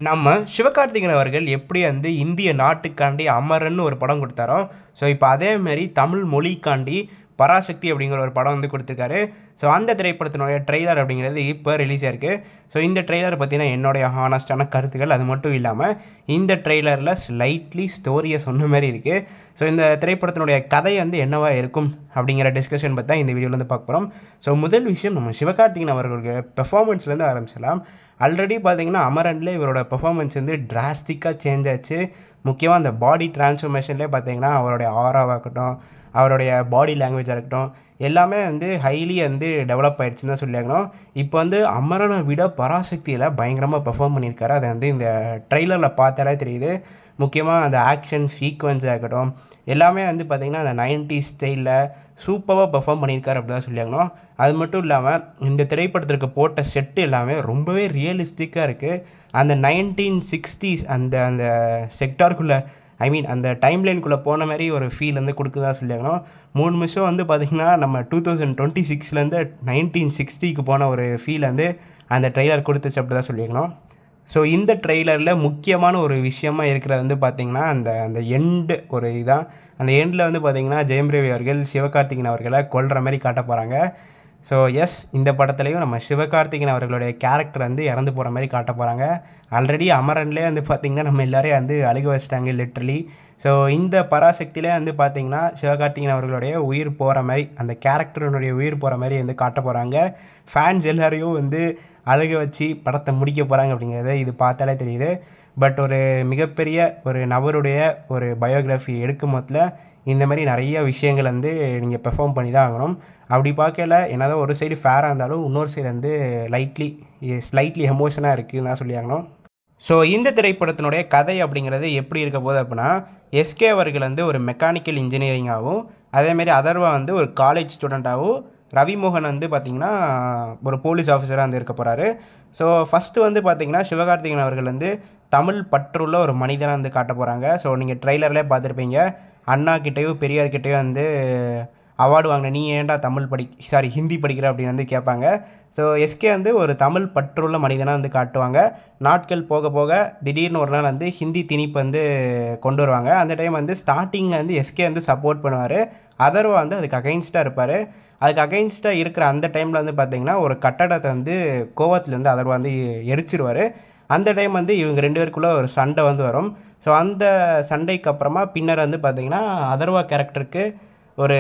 நம்ம சிவகார்த்திகேயன் அவர்கள் எப்படி வந்து இந்திய நாட்டுக்காண்டி அமரன்னு ஒரு படம் கொடுத்தாரோ, ஸோ இப்போ அதேமாரி தமிழ் மொழிக்காண்டி பராசக்தி அப்படிங்கிற ஒரு படம் வந்து கொடுத்துருக்காரு. ஸோ அந்த திரைப்படத்தினுடைய ட்ரெய்லர் அப்படிங்கிறது இப்போ ரிலீஸ் ஆயிருக்கு. ஸோ இந்த ட்ரெய்லர் பற்றின என்னுடைய ஹானஸ்டான கருத்துக்கள், அது மட்டும் இல்லாமல் இந்த ட்ரெய்லரில் ஸ்லைட்லி ஸ்டோரியை சொன்ன மாதிரி இருக்குது. ஸோ இந்த திரைப்படத்தினுடைய கதை வந்து என்னவா இருக்கும் அப்படிங்கிற டிஸ்கஷன் பற்றி தான் இந்த வீடியோவில் வந்து பார்க்க போகிறோம். ஸோ முதல் விஷயம், நம்ம சிவகார்த்திகேயன் அவர்களுடைய பெர்ஃபார்மன்ஸ்லேருந்து ஆரம்பிச்சிடலாம். ஆல்ரெடி பார்த்தீங்கன்னா அமரன்ல இவரோட பெர்ஃபார்மன்ஸ் வந்து டிராஸ்டிக்காக சேஞ்ச் ஆச்சு. முக்கியமாக அந்த பாடி டிரான்ஸ்ஃபர்மேஷன்லேயே பார்த்தீங்கன்னா அவருடைய ஆராவாக இருக்கட்டும், அவருடைய பாடி லாங்குவேஜாக இருக்கட்டும், எல்லாமே வந்து ஹைலி வந்து டெவலப் ஆயிடுச்சுன்னு தான் சொல்லியாகணும். இப்போ வந்து அமரனை விட பராசக்தியில் பயங்கரமாக பெர்ஃபார்ம் பண்ணியிருக்காரு. அதை வந்து இந்த ட்ரெய்லரில் பார்த்தாலே தெரியுது. முக்கியமாக அந்த ஆக்ஷன் சீக்வன்ஸாக இருக்கட்டும், எல்லாமே வந்து பார்த்திங்கன்னா அந்த 90s ஸ்டைலில் சூப்பராக பெர்ஃபார்ம் பண்ணியிருக்காரு அப்படி தான் சொல்லியாகணும். அது மட்டும் இல்லாமல் இந்த திரைப்படத்திற்கு போட்ட செட்டு எல்லாமே ரொம்பவே ரியலிஸ்டிக்காக இருக்குது. அந்த 1960s அந்த அந்த செக்டாருக்குள்ளே, ஐ மீன் அந்த டைம்லைனுக்குள்ளே போன மாதிரி ஒரு ஃபீல் வந்து கொடுக்குதா சொல்லியாகணும். 3 நிமிஷம் வந்து பார்த்திங்கன்னா நம்ம 2026லேருந்து 1960க்கு போன ஒரு ஃபீல் வந்து அந்த ட்ரெய்லர் கொடுத்துச்சு அப்படி தான் சொல்லியிருக்கணும். ஸோ இந்த ட்ரெய்லரில் முக்கியமான ஒரு விஷயமா இருக்கிறது வந்து பார்த்திங்கன்னா அந்த அந்த எண்டு ஒரு இதான். அந்த எண்டில் வந்து பார்த்திங்கன்னா ஜெயம் ரவி அவர்கள் சிவகார்த்திகேயன் அவர்களை கொல்ற மாதிரி காட்ட போகிறாங்க. ஸோ எஸ், இந்த படத்துலையும் நம்ம சிவகார்த்திகேயன் அவர்களுடைய கேரக்டர் வந்து இறந்து போகிற மாதிரி காட்ட போகிறாங்க. ஆல்ரெடி அமரன்லேயே வந்து பார்த்திங்கன்னா நம்ம எல்லோரையும் வந்து அழுக வச்சிட்டாங்க லிட்ரலி. ஸோ இந்த பராசக்தியிலே வந்து பார்த்திங்கன்னா சிவகார்த்திகேயன் அவர்களுடைய உயிர் போகிற மாதிரி, அந்த கேரக்டருடைய உயிர் போகிற மாதிரி வந்து காட்ட போகிறாங்க. ஃபேன்ஸ் எல்லாரையும் வந்து அழுக வச்சு படத்தை முடிக்க போகிறாங்க அப்படிங்கிறது இது பார்த்தாலே தெரியுது. பட் ஒரு மிகப்பெரிய ஒரு நபருடைய ஒரு பயோகிராஃபி எடுக்கும் போதில் இந்த மாதிரி நிறைய விஷயங்கள் வந்து நீங்கள் பெர்ஃபார்ம் பண்ணி தான் ஆகணும். அப்படி பார்க்கல என்னதான் ஒரு சைடு ஃபேராக இருந்தாலும் இன்னொரு சைடு வந்து ஸ்லைட்லி எமோஷனாக இருக்குதுன்னு தான் சொல்லி ஆகணும். ஸோ இந்த திரைப்படத்தினுடைய கதை அப்படிங்கிறது எப்படி இருக்க போகுது அப்படின்னா, எஸ்கே அவர்கள் வந்து ஒரு மெக்கானிக்கல் இன்ஜினியரிங்காகவும், அதேமாரி அதர்வா வந்து ஒரு காலேஜ் ஸ்டூடெண்ட்டாகவும், ரவிமோகன் வந்து பார்த்திங்கன்னா ஒரு போலீஸ் ஆஃபீஸராக வந்து இருக்க போகிறாரு. ஸோ ஃபஸ்ட்டு வந்து பார்த்திங்கன்னா சிவகார்த்திகேயன் அவர்கள் வந்து தமிழ் பற்றுள்ள ஒரு மனிதனாக வந்து காட்ட போகிறாங்க. ஸோ நீங்கள் ட்ரெய்லர்லேயே பார்த்துருப்பீங்க, அண்ணா கிட்டேயும் பெரியார்கிட்டையும் வந்து அவார்டு வாங்கின நீ ஏன்டா ஹிந்தி படிக்கிற அப்படின்னு வந்து கேட்பாங்க. ஸோ எஸ்கே வந்து ஒரு தமிழ் பற்றுள்ள மனிதனாக வந்து காட்டுவாங்க. நாட்கள் போக போக திடீர்னு ஒரு நாள் வந்து ஹிந்தி திணிப்பு வந்து கொண்டு வருவாங்க. அந்த டைம் வந்து ஸ்டார்டிங்கில் வந்து எஸ்கே வந்து சப்போர்ட் பண்ணுவார். அதர்வா வந்து அதுக்கு அகைன்ஸ்டாக இருப்பார். அதுக்கு அகைன்ஸ்டாக இருக்கிற அந்த டைமில் வந்து பார்த்திங்கன்னா ஒரு கட்டடத்தை வந்து கோவத்தில் வந்து அதர்வா வந்து எரிச்சிருவார். அந்த டைம் வந்து இவங்க 2 பேருக்குள்ளே ஒரு சண்டை வந்து வரும். ஸோ அந்த சண்டைக்கு அப்புறமா பின்னர் வந்து பார்த்திங்கன்னா அதர்வா கேரக்டருக்கு ஒரு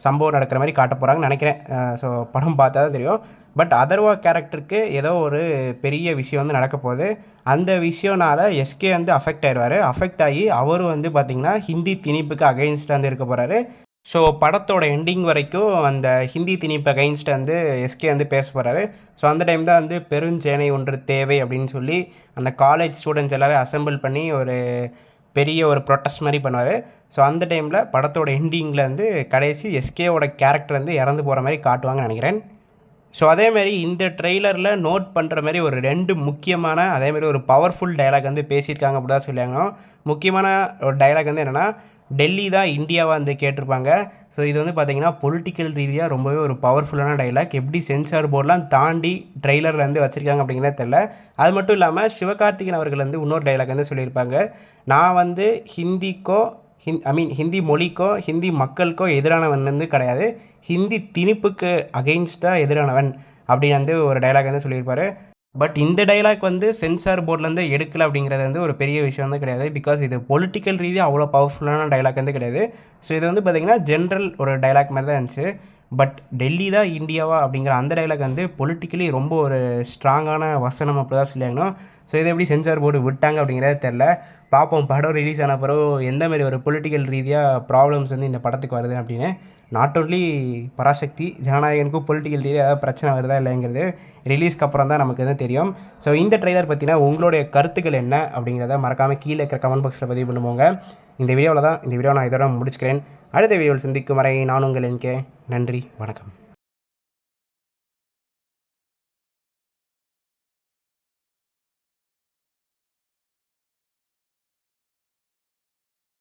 சம்பவம் நடக்கிற மாதிரி காட்ட போகிறாங்கன்னு நினைக்கிறேன். ஸோ படம் பார்த்தா தான் தெரியும். பட் அதர்வா கேரக்டருக்கு ஏதோ ஒரு பெரிய விஷயம் வந்து நடக்க போகுது. அந்த விஷயம்னால எஸ்கே வந்து அஃபெக்ட் ஆகி அவரும் வந்து பார்த்திங்கன்னா ஹிந்தி திணிப்புக்கு அகைன்ஸ்டாக வந்து இருக்க போகிறாரு. ஸோ படத்தோட எண்டிங் வரைக்கும் அந்த ஹிந்தி திணிப்பு அகைன்ஸ்ட் வந்து எஸ்கே வந்து பேச போகிறாரு. ஸோ அந்த டைம் தான் வந்து பெருஞ்சேனை ஒன்று தேவை அப்படின்னு சொல்லி அந்த காலேஜ் ஸ்டூடெண்ட்ஸ் எல்லோரும் அசெம்பிள் பண்ணி ஒரு பெரிய ஒரு ப்ரொட்டஸ்ட் மாதிரி பண்ணுவார். ஸோ அந்த டைமில் படத்தோட எண்டிங்கில் வந்து கடைசி எஸ்கேவோட கேரக்டர் வந்து இறந்து போகிற மாதிரி காட்டுவாங்கன்னு நினைக்கிறேன். ஸோ அதேமாரி இந்த ட்ரெய்லரில் நோட் பண்ணுற மாதிரி ஒரு 2 முக்கியமான அதேமாரி ஒரு பவர்ஃபுல் டைலாக் வந்து பேசியிருக்காங்க அப்படி தான் சொல்லியாங்க. முக்கியமான ஒரு டைலாக் வந்து என்னென்னா, டெல்லி தான் இந்தியாவாக வந்து கேட்டிருப்பாங்க. ஸோ இது வந்து பார்த்திங்கன்னா பொலிட்டிக்கல் ரீதியாக ரொம்பவே ஒரு பவர்ஃபுல்லான டைலாக். எப்படி சென்சார் போர்டெலாம் தாண்டி ட்ரெய்லரில் வந்து வச்சுருக்காங்க அப்படிங்கிறதே தெரில. அது மட்டும் இல்லாமல் சிவகார்த்திகேயன் அவர்கள் வந்து இன்னொரு டைலாக் வந்து சொல்லியிருப்பாங்க. நான் வந்து ஹிந்தி மொழிக்கோ ஹிந்தி மக்களுக்கோ எதிரானவன் வந்து கிடையாது, ஹிந்தி திணிப்புக்கு அகெயின்ஸ்டாக எதிரானவன் அப்படின்னு வந்து ஒரு டைலாக் வந்து சொல்லியிருப்பார். பட் இந்த டைலாக் வந்து சென்சார் போர்ட்லேருந்து எடுக்கலை அப்படிங்கிறது வந்து ஒரு பெரிய விஷயம் வந்து கிடையாது. பிகாஸ் இது பொலிட்டிக்கல் ரீதியாக அவ்வளோ பவர்ஃபுல்லான டைலாக் வந்து கிடையாது. ஸோ இது வந்து பார்த்திங்கன்னா ஜென்ரல் ஒரு டைலாக் மாதிரி தான் இருந்துச்சு. பட் டெல்லி தான் இந்தியாவா அப்படிங்கிற அந்த டைலாக் வந்து பொலிட்டிக்கலி ரொம்ப ஒரு ஸ்ட்ராங்கான வசனம் அப்படி தான் சொல்லியாகணும். ஸோ இதை எப்படி சென்சார் போர்டு விட்டாங்க அப்படிங்கிறது தெரில. பார்ப்போம் படம் ரிலீஸ் ஆன பிறகு எந்தமாரி ஒரு பொலிட்டிக்கல் ரீதியாக ப்ராப்ளம்ஸ் வந்து இந்த படத்துக்கு வருது அப்படின்னு. நாட் ஓன்லி பராசக்தி, ஜனநாயகனுக்கும் பொலிட்டிக்கல் ரீதியாக ஏதாவது பிரச்சனை வருதா இல்லைங்கிறது ரிலீஸ்க்கு அப்புறம் தான் நமக்கு வந்து தெரியும். ஸோ இந்த ட்ரெய்லர் பற்றினா உங்களுடைய கருத்துக்கள் என்ன அப்படிங்கிறத மறக்காமல் கீழே இருக்கிற கமெண்ட் பாக்ஸில் பதிவு பண்ணுவோங்க. இந்த வீடியோ நான் இதோட முடிச்சுக்கிறேன். அடுத்த வீடியோவில் சந்திக்கும் வரை நான் உங்கள் என்கே. நன்றி, வணக்கம்.